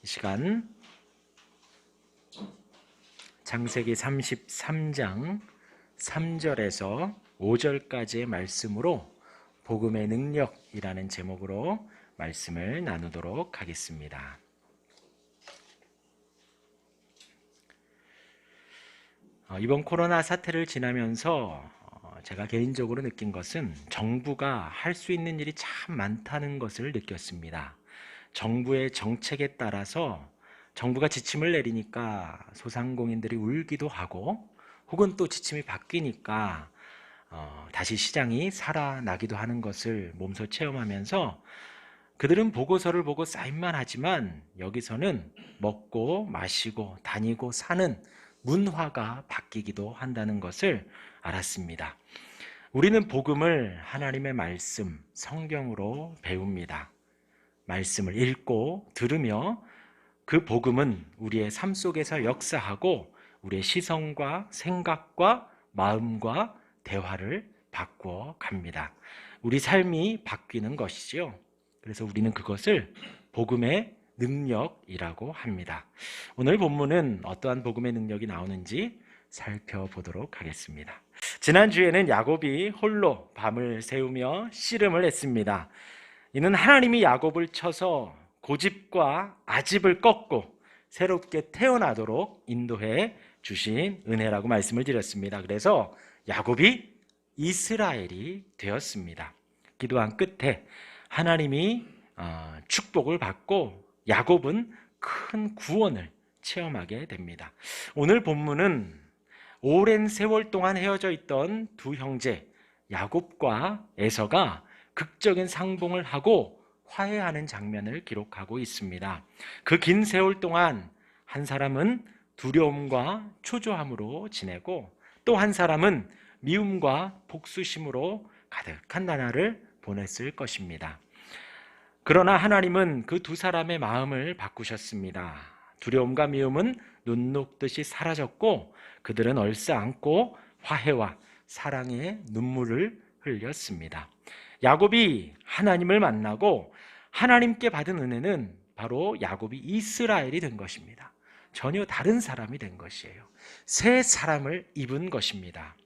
이 시간 창세기 33장 3절에서 5절까지의 말씀으로 복음의 능력이라는 제목으로 말씀을 나누도록 하겠습니다. 이번 코로나 사태를 지나면서 제가 개인적으로 느낀 것은 정부가 할 수 있는 일이 참 많다는 것을 느꼈습니다. 정부의 정책에 따라서 정부가 지침을 내리니까 소상공인들이 울기도 하고, 혹은 또 지침이 바뀌니까 다시 시장이 살아나기도 하는 것을 몸소 체험하면서, 그들은 보고서를 보고 사인만 하지만 여기서는 먹고 마시고 다니고 사는 문화가 바뀌기도 한다는 것을 알았습니다. 우리는 복음을 하나님의 말씀, 성경으로 배웁니다. 말씀을 읽고 들으며 그 복음은 우리의 삶 속에서 역사하고 우리의 시선과 생각과 마음과 대화를 바꾸어 갑니다. 우리 삶이 바뀌는 것이지요. 그래서 우리는 그것을 복음의 능력이라고 합니다. 오늘 본문은 어떠한 복음의 능력이 나오는지 살펴보도록 하겠습니다. 지난주에는 야곱이 홀로 밤을 새우며 씨름을 했습니다. 이는 하나님이 야곱을 쳐서 고집과 아집을 꺾고 새롭게 태어나도록 인도해 주신 은혜라고 말씀을 드렸습니다. 그래서 야곱이 이스라엘이 되었습니다. 기도한 끝에 하나님이 축복을 받고 야곱은 큰 구원을 체험하게 됩니다. 오늘 본문은 오랜 세월 동안 헤어져 있던 두 형제 야곱과 에서가 극적인 상봉을 하고 화해하는 장면을 기록하고 있습니다. 그 긴 세월 동안 한 사람은 두려움과 초조함으로 지내고, 또 한 사람은 미움과 복수심으로 가득한 나날을 보냈을 것입니다. 그러나 하나님은 그 두 사람의 마음을 바꾸셨습니다. 두려움과 미움은 눈 녹듯이 사라졌고 그들은 얼싸안고 화해와 사랑의 눈물을 흘렸습니다. 야곱이 하나님을 만나고 하나님께 받은 은혜는 바로 야곱이 이스라엘이 된 것입니다. 전혀 다른 사람이 된 것이에요. 새 사람을 입은 것입니다.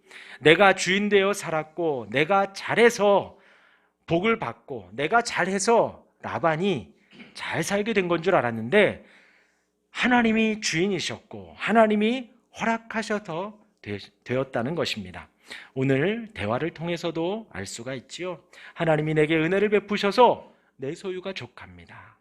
내가 주인 되어 살았고, 내가 잘해서 복을 받고, 내가 잘해서 라반이 잘 살게 된 건 줄 알았는데, 하나님이 주인이셨고 하나님이 허락하셔서 되었다는 것입니다. 오늘 대화를 통해서도 알 수가 있지요. 하나님이 내게 은혜를 베푸셔서 내 소유가 족합니다.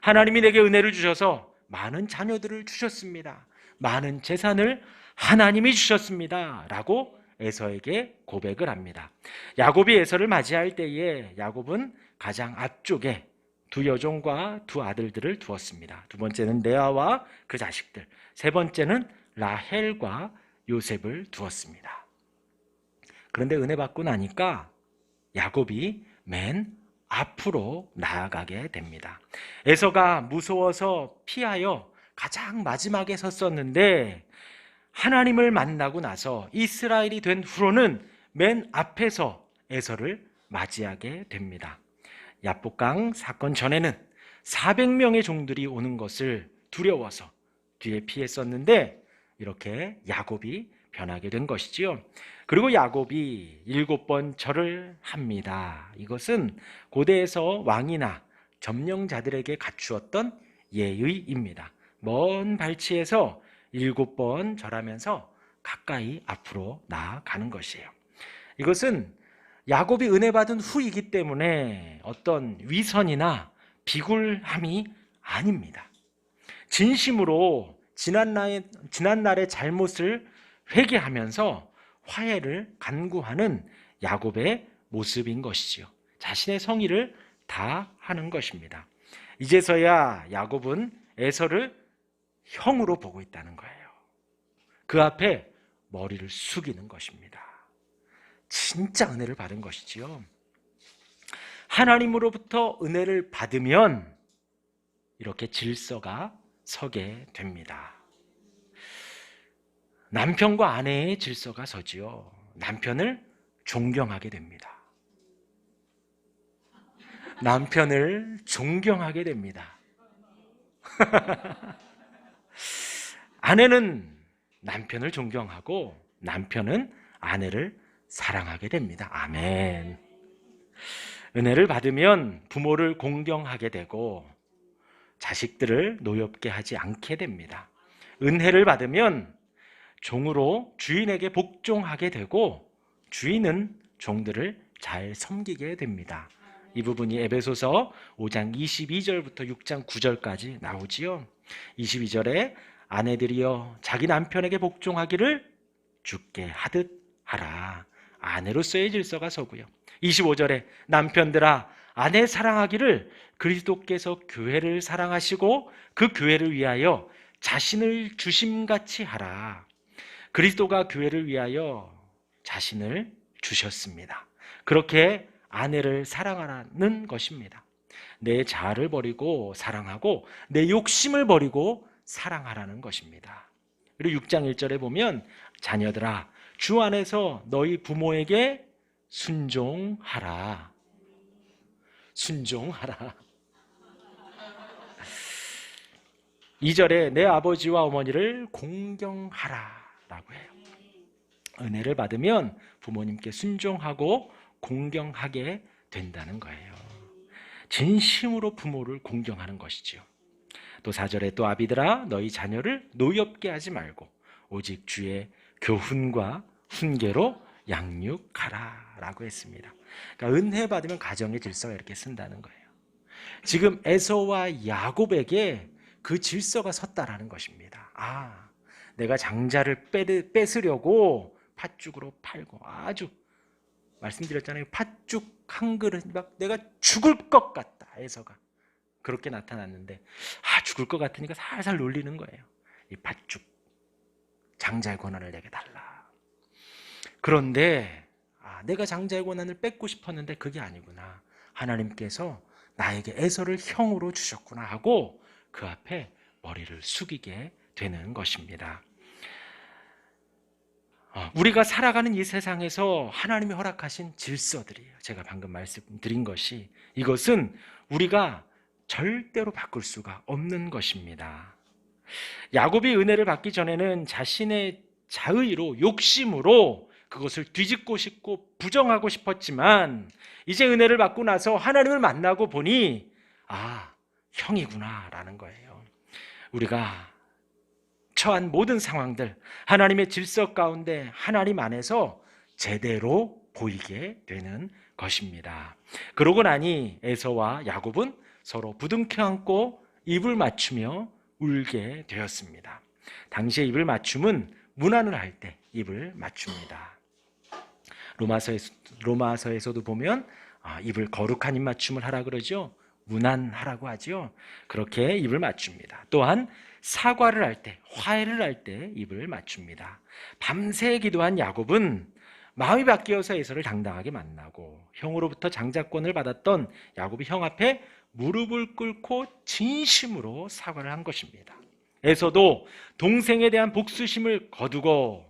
하나님이 내게 은혜를 주셔서 많은 자녀들을 주셨습니다. 많은 재산을 하나님이 주셨습니다. 라고 에서에게 고백을 합니다. 야곱이 에서를 맞이할 때에 야곱은 가장 앞쪽에 두 여종과 두 아들들을 두었습니다. 두 번째는 레아와 그 자식들, 세 번째는 라헬과 요셉을 두었습니다. 그런데 은혜 받고 나니까 야곱이 맨 앞으로 나아가게 됩니다. 에서가 무서워서 피하여 가장 마지막에 섰었는데, 하나님을 만나고 나서 이스라엘이 된 후로는 맨 앞에서 에서를 맞이하게 됩니다. 야복강 사건 전에는 400명의 종들이 오는 것을 두려워서 뒤에 피했었는데, 이렇게 야곱이 변하게 된 것이지요. 그리고 야곱이 7번 절을 합니다. 이것은 고대에서 왕이나 점령자들에게 갖추었던 예의입니다. 먼 발치에서 7번 절하면서 가까이 앞으로 나아가는 것이에요. 이것은 야곱이 은혜 받은 후이기 때문에 어떤 위선이나 비굴함이 아닙니다. 진심으로 지난날의 잘못을 회개하면서 화해를 간구하는 야곱의 모습인 것이지요. 자신의 성의를 다하는 것입니다. 이제서야 야곱은 에서를 형으로 보고 있다는 거예요. 그 앞에 머리를 숙이는 것입니다. 진짜 은혜를 받은 것이지요. 하나님으로부터 은혜를 받으면 이렇게 질서가 서게 됩니다. 남편과 아내의 질서가 서지요. 남편을 존경하게 됩니다. 남편을 존경하게 됩니다. 아내는 남편을 존경하고 남편은 아내를 사랑하게 됩니다. 아멘. 은혜를 받으면 부모를 공경하게 되고 자식들을 노엽게 하지 않게 됩니다. 은혜를 받으면 종으로 주인에게 복종하게 되고 주인은 종들을 잘 섬기게 됩니다. 이 부분이 에베소서 5장 22절부터 6장 9절까지 나오지요. 22절에 아내들이여 자기 남편에게 복종하기를 주께 하듯 하라. 아내로서의 질서가 서고요. 25절에 남편들아 아내 사랑하기를 그리스도께서 교회를 사랑하시고 그 교회를 위하여 자신을 주심같이 하라. 그리스도가 교회를 위하여 자신을 주셨습니다. 그렇게 아내를 사랑하라는 것입니다. 내 자아를 버리고 사랑하고 내 욕심을 버리고 사랑하라는 것입니다. 그리고 6장 1절에 보면 자녀들아 주 안에서 너희 부모에게 순종하라. 순종하라. 2절에 내 아버지와 어머니를 공경하라 라고 해요. 은혜를 받으면 부모님께 순종하고 공경하게 된다는 거예요. 진심으로 부모를 공경하는 것이죠. 또 4절에 또 아비들아 너희 자녀를 노엽게 하지 말고 오직 주의 교훈과 훈계로 양육하라 라고 했습니다. 그러니까 은혜 받으면 가정의 질서가 이렇게 쓴다는 거예요. 지금 에서와 야곱에게 그 질서가 섰다라는 것입니다. 아, 내가 장자를 뺏으려고 팥죽으로 팔고 아주 말씀드렸잖아요. 팥죽 한 그릇 막 내가 죽을 것 같다. 에서가 그렇게 나타났는데 죽을 것 같으니까 살살 놀리는 거예요. 이 팥죽 장자의 권한을 내게 달라. 그런데 내가 장자의 권한을 뺏고 싶었는데 그게 아니구나. 하나님께서 나에게 에서를 형으로 주셨구나 하고 그 앞에 머리를 숙이게 되는 것입니다. 우리가 살아가는 이 세상에서 하나님이 허락하신 질서들이에요. 제가 방금 말씀드린 것이 이것은 우리가 절대로 바꿀 수가 없는 것입니다. 야곱이 은혜를 받기 전에는 자신의 자의로 욕심으로 그것을 뒤집고 싶고 부정하고 싶었지만 이제 은혜를 받고 나서 하나님을 만나고 보니 형이구나 라는 거예요. 우리가 처한 모든 상황들 하나님의 질서 가운데 하나님 안에서 제대로 보이게 되는 것입니다. 그러고 나니 에서와 야곱은 서로 부둥켜 안고 입을 맞추며 울게 되었습니다. 당시의 입을 맞춤은 문안을 할 때 입을 맞춥니다. 로마서에서도 보면 입을 거룩한 입 맞춤을 하라 그러죠. 문안하라고 하죠. 그렇게 입을 맞춥니다. 또한 사과를 할 때, 화해를 할 때 입을 맞춥니다. 밤새 기도한 야곱은 마음이 바뀌어서 에서를 당당하게 만나고 형으로부터 장자권을 받았던 야곱이 형 앞에 무릎을 꿇고 진심으로 사과를 한 것입니다. 에서도 동생에 대한 복수심을 거두고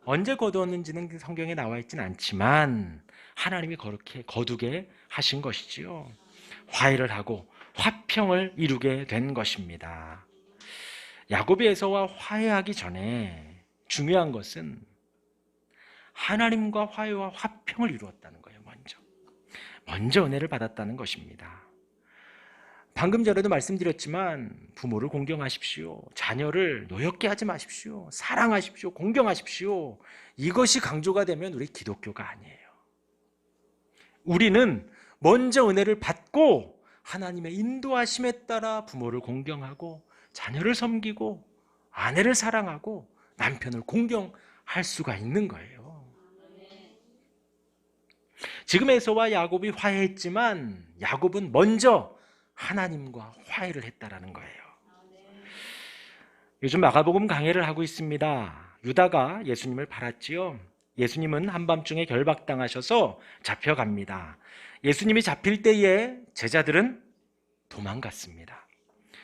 언제 거두었는지는 성경에 나와 있지는 않지만 하나님이 그렇게 거두게 하신 것이지요. 화해를 하고 화평을 이루게 된 것입니다. 야곱이 에서와 화해하기 전에 중요한 것은 하나님과 화해와 화평을 이루었다는 거예요. 먼저 은혜를 받았다는 것입니다. 방금 전에도 말씀드렸지만 부모를 공경하십시오. 자녀를 노엽게 하지 마십시오. 사랑하십시오. 공경하십시오. 이것이 강조가 되면 우리 기독교가 아니에요. 우리는 먼저 은혜를 받고 하나님의 인도하심에 따라 부모를 공경하고 자녀를 섬기고 아내를 사랑하고 남편을 공경할 수가 있는 거예요. 지금 에서와 야곱이 화해했지만 야곱은 먼저 하나님과 화해를 했다라는 거예요. 요즘 마가복음 강해를 하고 있습니다. 유다가 예수님을 팔았지요. 예수님은 한밤중에 결박당하셔서 잡혀갑니다. 예수님이 잡힐 때에 제자들은 도망갔습니다.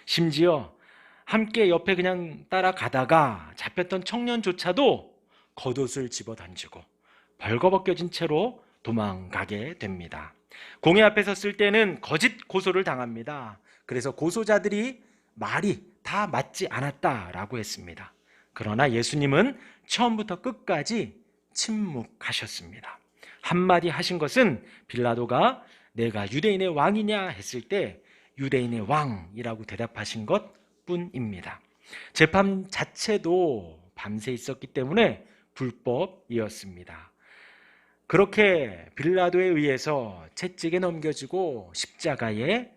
심지어 함께 옆에 그냥 따라가다가 잡혔던 청년조차도 겉옷을 집어던지고 벌거벗겨진 채로 도망가게 됩니다. 공회 앞에 섰을 때는 거짓 고소를 당합니다. 그래서 고소자들이 말이 다 맞지 않았다라고 했습니다. 그러나 예수님은 처음부터 끝까지 침묵하셨습니다. 한마디 하신 것은 빌라도가 내가 유대인의 왕이냐 했을 때 유대인의 왕이라고 대답하신 것뿐입니다. 재판 자체도 밤새 있었기 때문에 불법이었습니다. 그렇게 빌라도에 의해서 채찍에 넘겨지고 십자가를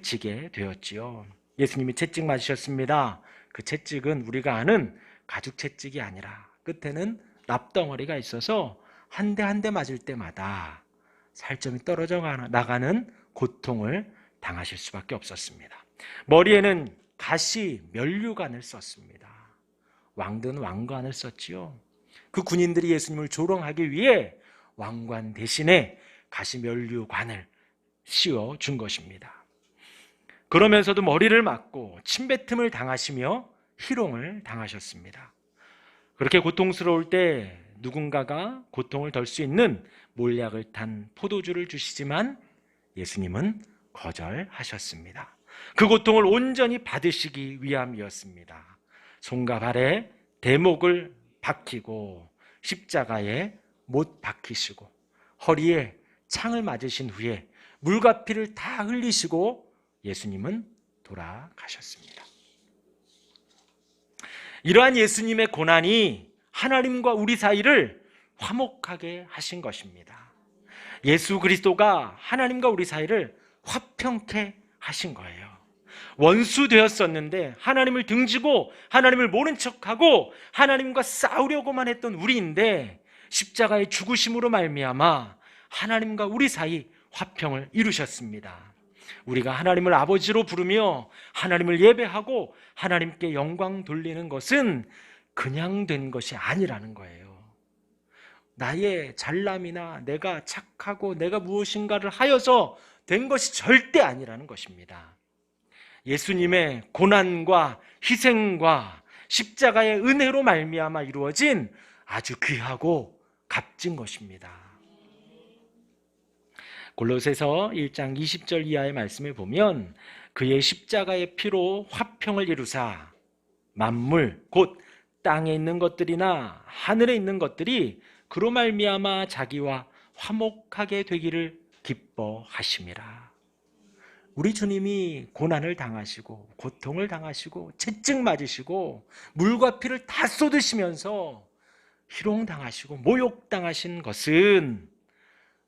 지게 되었지요. 예수님이 채찍 맞으셨습니다. 그 채찍은 우리가 아는 가죽 채찍이 아니라 끝에는 납덩어리가 있어서 한 대 한 대 맞을 때마다 살점이 떨어져 나가는 고통을 당하실 수밖에 없었습니다. 머리에는 가시 면류관을 썼습니다. 왕들은 왕관을 썼지요. 그 군인들이 예수님을 조롱하기 위해 왕관 대신에 가시 면류관을 씌워 준 것입니다. 그러면서도 머리를 맞고 침뱉음을 당하시며 희롱을 당하셨습니다. 그렇게 고통스러울 때 누군가가 고통을 덜 수 있는 몰약을 탄 포도주를 주시지만 예수님은 거절하셨습니다. 그 고통을 온전히 받으시기 위함이었습니다. 손과 발에 대목을 박히고 십자가에 못 박히시고 허리에 창을 맞으신 후에 물과 피를 다 흘리시고 예수님은 돌아가셨습니다. 이러한 예수님의 고난이 하나님과 우리 사이를 화목하게 하신 것입니다. 예수 그리스도가 하나님과 우리 사이를 화평케 하신 거예요. 원수 되었었는데 하나님을 등지고 하나님을 모른 척하고 하나님과 싸우려고만 했던 우리인데 십자가의 죽으심으로 말미암아 하나님과 우리 사이 화평을 이루셨습니다. 우리가 하나님을 아버지로 부르며 하나님을 예배하고 하나님께 영광 돌리는 것은 그냥 된 것이 아니라는 거예요. 나의 잘남이나 내가 착하고 내가 무엇인가를 하여서 된 것이 절대 아니라는 것입니다. 예수님의 고난과 희생과 십자가의 은혜로 말미암아 이루어진 아주 귀하고 값진 것입니다. 골로새서 1장 20절 이하의 말씀을 보면 그의 십자가의 피로 화평을 이루사 만물 곧 땅에 있는 것들이나 하늘에 있는 것들이 그로 말미암아 자기와 화목하게 되기를 기뻐하심이라. 우리 주님이 고난을 당하시고 고통을 당하시고 채찍 맞으시고 물과 피를 다 쏟으시면서 희롱당하시고 모욕당하신 것은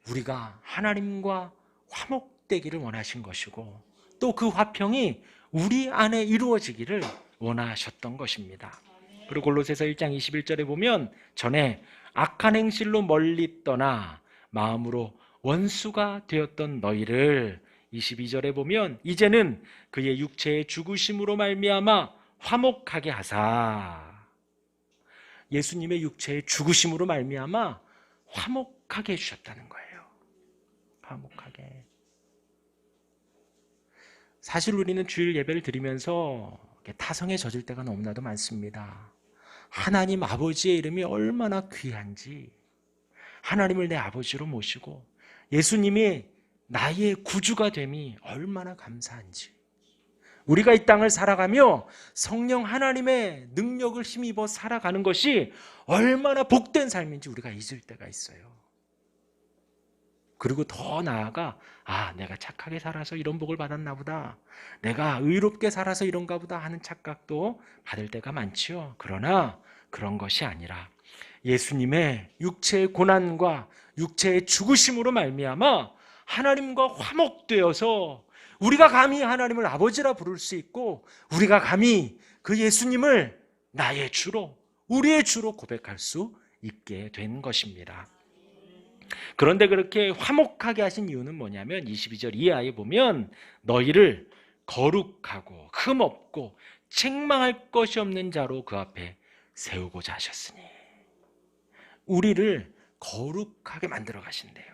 우리가 하나님과 화목되기를 원하신 것이고 또 그 화평이 우리 안에 이루어지기를 원하셨던 것입니다. 그리고 골로새서 1장 21절에 보면 전에 악한 행실로 멀리 떠나 마음으로 원수가 되었던 너희를 22절에 보면 이제는 그의 육체의 죽으심으로 말미암아 화목하게 하사. 예수님의 육체의 죽으심으로 말미암아 화목하게 해주셨다는 거예요. 화목하게. 사실 우리는 주일 예배를 드리면서 타성에 젖을 때가 너무나도 많습니다. 하나님 아버지의 이름이 얼마나 귀한지, 하나님을 내 아버지로 모시고 예수님이 나의 구주가 됨이 얼마나 감사한지, 우리가 이 땅을 살아가며 성령 하나님의 능력을 힘입어 살아가는 것이 얼마나 복된 삶인지 우리가 잊을 때가 있어요. 그리고 더 나아가 내가 착하게 살아서 이런 복을 받았나 보다, 내가 의롭게 살아서 이런가 보다 하는 착각도 받을 때가 많지요. 그러나 그런 것이 아니라 예수님의 육체의 고난과 육체의 죽으심으로 말미암아 하나님과 화목되어서 우리가 감히 하나님을 아버지라 부를 수 있고 우리가 감히 그 예수님을 나의 주로, 우리의 주로 고백할 수 있게 된 것입니다. 그런데 그렇게 화목하게 하신 이유는 뭐냐면 22절 이하에 보면 너희를 거룩하고 흠없고 책망할 것이 없는 자로 그 앞에 세우고자 하셨으니, 우리를 거룩하게 만들어 가신대요.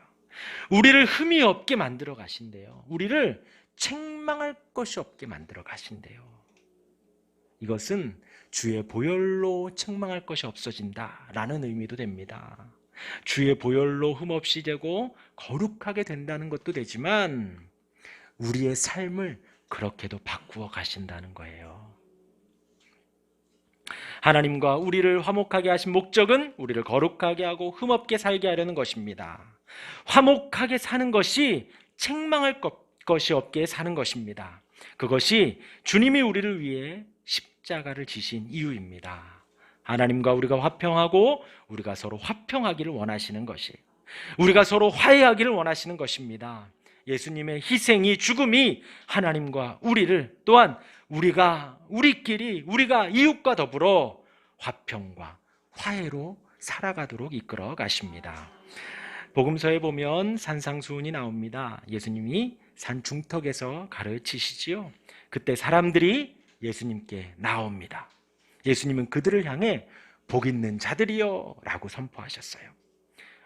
우리를 흠이 없게 만들어 가신대요. 우리를 책망할 것이 없게 만들어 가신대요. 이것은 주의 보혈로 책망할 것이 없어진다라는 의미도 됩니다. 주의 보혈로 흠없이 되고 거룩하게 된다는 것도 되지만 우리의 삶을 그렇게도 바꾸어 가신다는 거예요. 하나님과 우리를 화목하게 하신 목적은 우리를 거룩하게 하고 흠없게 살게 하려는 것입니다. 화목하게 사는 것이 책망할 것이 없게 사는 것입니다. 그것이 주님이 우리를 위해 십자가를 지신 이유입니다. 하나님과 우리가 화평하고 우리가 서로 화평하기를 원하시는 것이, 우리가 서로 화해하기를 원하시는 것입니다. 예수님의 희생이, 죽음이 하나님과 우리를, 또한 우리가 이웃과 더불어 화평과 화해로 살아가도록 이끌어 가십니다. 복음서에 보면 산상수훈이 나옵니다. 예수님이 산 중턱에서 가르치시지요. 그때 사람들이 예수님께 나옵니다. 예수님은 그들을 향해 복 있는 자들이여 라고 선포하셨어요.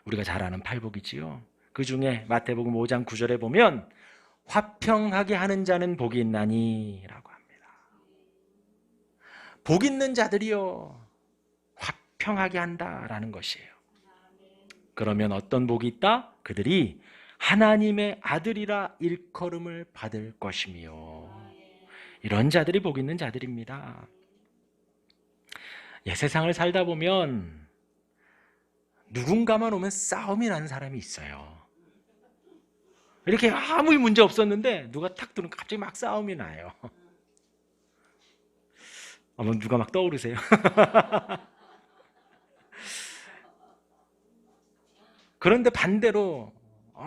우리가 잘 아는 팔복이지요. 그 중에 마태복음 5장 9절에 보면 화평하게 하는 자는 복이 있나니 라고 합니다. 복 있는 자들이여, 화평하게 한다라는 것이에요. 그러면 어떤 복이 있다? 그들이 하나님의 아들이라 일컬음을 받을 것이며, 이런 자들이 복 있는 자들입니다. 세상을 살다 보면 누군가만 오면 싸움이 나는 사람이 있어요. 이렇게 아무 문제 없었는데 누가 탁 들으면 갑자기 막 싸움이 나요. 누가 막 떠오르세요? 그런데 반대로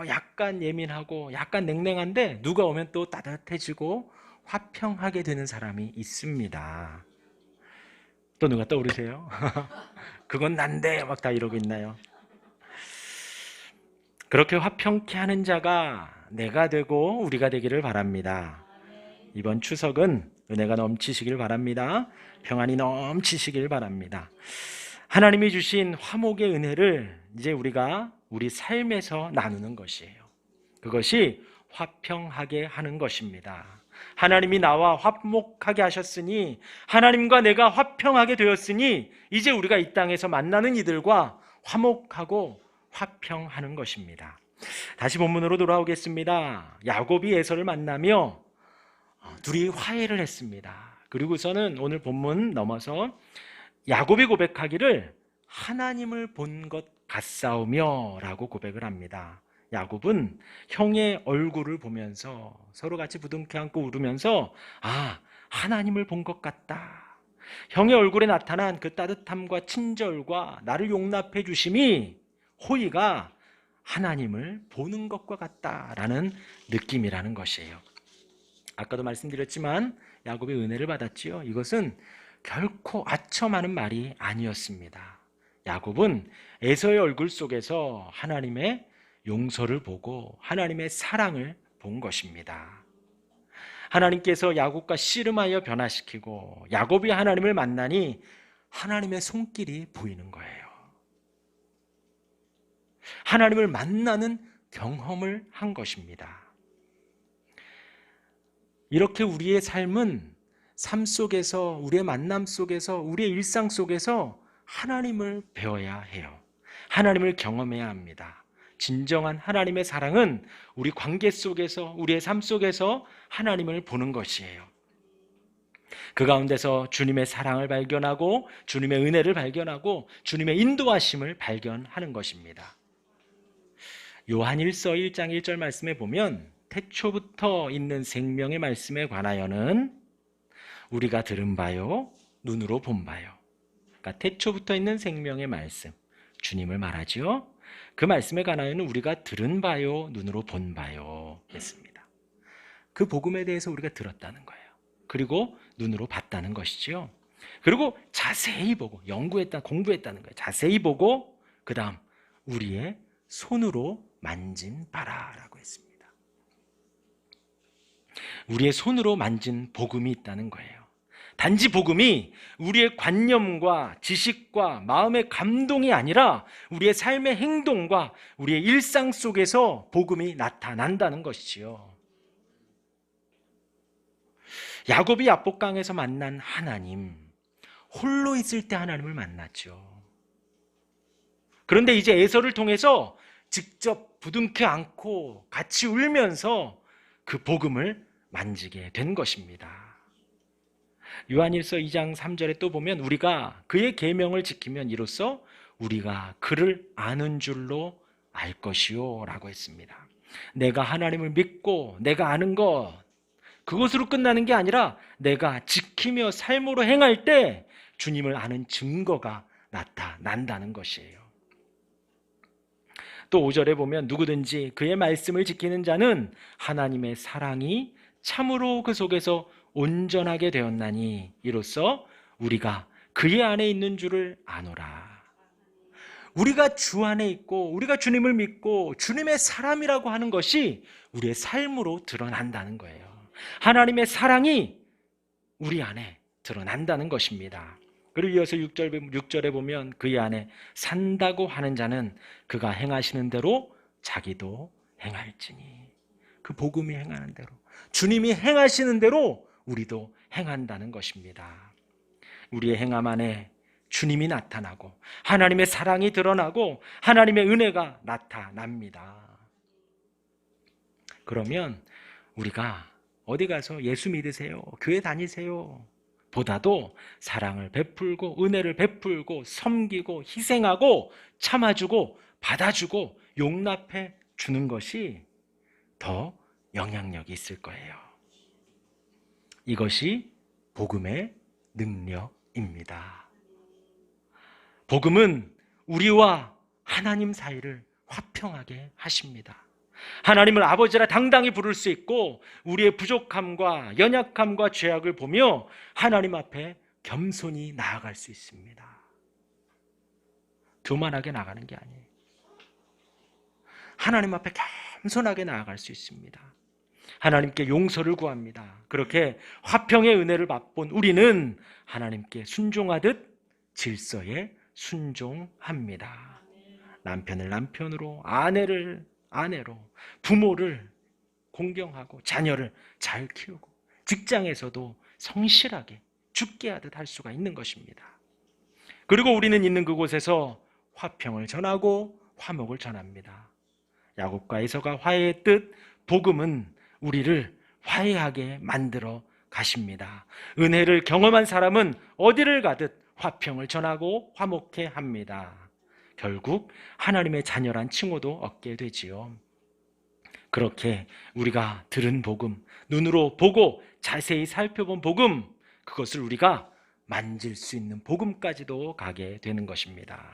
약간 예민하고 약간 냉랭한데 누가 오면 또 따뜻해지고 화평하게 되는 사람이 있습니다. 또 누가 떠오르세요? 그건 난데 막 다 이러고 있나요? 그렇게 화평케 하는 자가 내가 되고 우리가 되기를 바랍니다. 이번 추석은 은혜가 넘치시길 바랍니다. 평안이 넘치시길 바랍니다. 하나님이 주신 화목의 은혜를 이제 우리가 우리 삶에서 나누는 것이에요. 그것이 화평하게 하는 것입니다. 하나님이 나와 화목하게 하셨으니, 하나님과 내가 화평하게 되었으니 이제 우리가 이 땅에서 만나는 이들과 화목하고 화평하는 것입니다. 다시 본문으로 돌아오겠습니다. 야곱이 에서를 만나며 둘이 화해를 했습니다. 그리고서는 오늘 본문 넘어서 야곱이 고백하기를 하나님을 본 것 같사오며 라고 고백을 합니다. 야곱은 형의 얼굴을 보면서 서로 같이 부둥켜 안고 울으면서 하나님을 본 것 같다. 형의 얼굴에 나타난 그 따뜻함과 친절과 나를 용납해 주심이, 호의가 하나님을 보는 것과 같다라는 느낌이라는 것이에요. 아까도 말씀드렸지만 야곱이 은혜를 받았지요. 이것은 결코 아첨하는 말이 아니었습니다. 야곱은 에서의 얼굴 속에서 하나님의 용서를 보고 하나님의 사랑을 본 것입니다. 하나님께서 야곱과 씨름하여 변화시키고 야곱이 하나님을 만나니 하나님의 손길이 보이는 거예요. 하나님을 만나는 경험을 한 것입니다. 이렇게 우리의 삶은 삶 속에서, 우리의 만남 속에서, 우리의 일상 속에서 하나님을 배워야 해요. 하나님을 경험해야 합니다. 진정한 하나님의 사랑은 우리 관계 속에서, 우리의 삶 속에서 하나님을 보는 것이에요. 그 가운데서 주님의 사랑을 발견하고 주님의 은혜를 발견하고 주님의 인도하심을 발견하는 것입니다. 요한 1서 1장 1절 말씀에 보면 태초부터 있는 생명의 말씀에 관하여는 우리가 들은 바요, 눈으로 본 바요. 그러니까 태초부터 있는 생명의 말씀, 주님을 말하지요. 그 말씀에 관하여는 우리가 들은 바요, 눈으로 본 바요 했습니다. 그 복음에 대해서 우리가 들었다는 거예요. 그리고 눈으로 봤다는 것이지요. 그리고 자세히 보고 공부했다는 거예요. 자세히 보고 그 다음 우리의 손으로 만진 바라라고 했습니다. 우리의 손으로 만진 복음이 있다는 거예요. 단지 복음이 우리의 관념과 지식과 마음의 감동이 아니라 우리의 삶의 행동과 우리의 일상 속에서 복음이 나타난다는 것이지요. 야곱이 야복강에서 만난 하나님, 홀로 있을 때 하나님을 만났죠. 그런데 이제 에서를 통해서 직접 부둥켜 안고 같이 울면서 그 복음을 만지게 된 것입니다. 요한일서 2장 3절에 또 보면 우리가 그의 계명을 지키면 이로써 우리가 그를 아는 줄로 알 것이요 라고 했습니다. 내가 하나님을 믿고 내가 아는 것, 그것으로 끝나는 게 아니라 내가 지키며 삶으로 행할 때 주님을 아는 증거가 나타난다는 것이에요. 또 5절에 보면 누구든지 그의 말씀을 지키는 자는 하나님의 사랑이 참으로 그 속에서 온전하게 되었나니 이로써 우리가 그의 안에 있는 줄을 아노라. 우리가 주 안에 있고 우리가 주님을 믿고 주님의 사람이라고 하는 것이 우리의 삶으로 드러난다는 거예요. 하나님의 사랑이 우리 안에 드러난다는 것입니다. 그리고 이어서 6절에 보면 그의 안에 산다고 하는 자는 그가 행하시는 대로 자기도 행할지니. 그 복음이 행하는 대로, 주님이 행하시는 대로 우리도 행한다는 것입니다. 우리의 행함 안에 주님이 나타나고 하나님의 사랑이 드러나고 하나님의 은혜가 나타납니다. 그러면 우리가 어디 가서 예수 믿으세요, 교회 다니세요 보다도 사랑을 베풀고 은혜를 베풀고 섬기고 희생하고 참아주고 받아주고 용납해 주는 것이 더 영향력이 있을 거예요. 이것이 복음의 능력입니다. 복음은 우리와 하나님 사이를 화평하게 하십니다. 하나님을 아버지라 당당히 부를 수 있고 우리의 부족함과 연약함과 죄악을 보며 하나님 앞에 겸손히 나아갈 수 있습니다. 교만하게 나가는 게 아니에요. 하나님 앞에 겸손하게 나아갈 수 있습니다. 하나님께 용서를 구합니다. 그렇게 화평의 은혜를 맛본 우리는 하나님께 순종하듯 질서에 순종합니다. 남편을 남편으로, 아내를 아내로, 부모를 공경하고 자녀를 잘 키우고 직장에서도 성실하게 죽게 하듯 할 수가 있는 것입니다. 그리고 우리는 있는 그곳에서 화평을 전하고 화목을 전합니다. 야곱과 에서가 화해의 뜻, 복음은 우리를 화해하게 만들어 가십니다. 은혜를 경험한 사람은 어디를 가듯 화평을 전하고 화목해 합니다. 결국 하나님의 자녀란 칭호도 얻게 되지요. 그렇게 우리가 들은 복음, 눈으로 보고 자세히 살펴본 복음, 그것을 우리가 만질 수 있는 복음까지도 가게 되는 것입니다.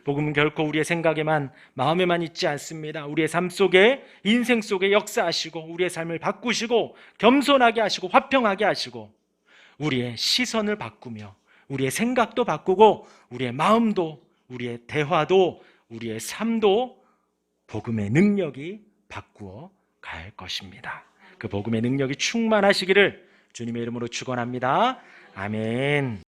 복음은 결코 우리의 생각에만, 마음에만 있지 않습니다. 우리의 삶 속에, 인생 속에 역사하시고 우리의 삶을 바꾸시고 겸손하게 하시고 화평하게 하시고 우리의 시선을 바꾸며 우리의 생각도 바꾸고 우리의 마음도, 우리의 대화도, 우리의 삶도 복음의 능력이 바꾸어 갈 것입니다. 그 복음의 능력이 충만하시기를 주님의 이름으로 축원합니다. 아멘.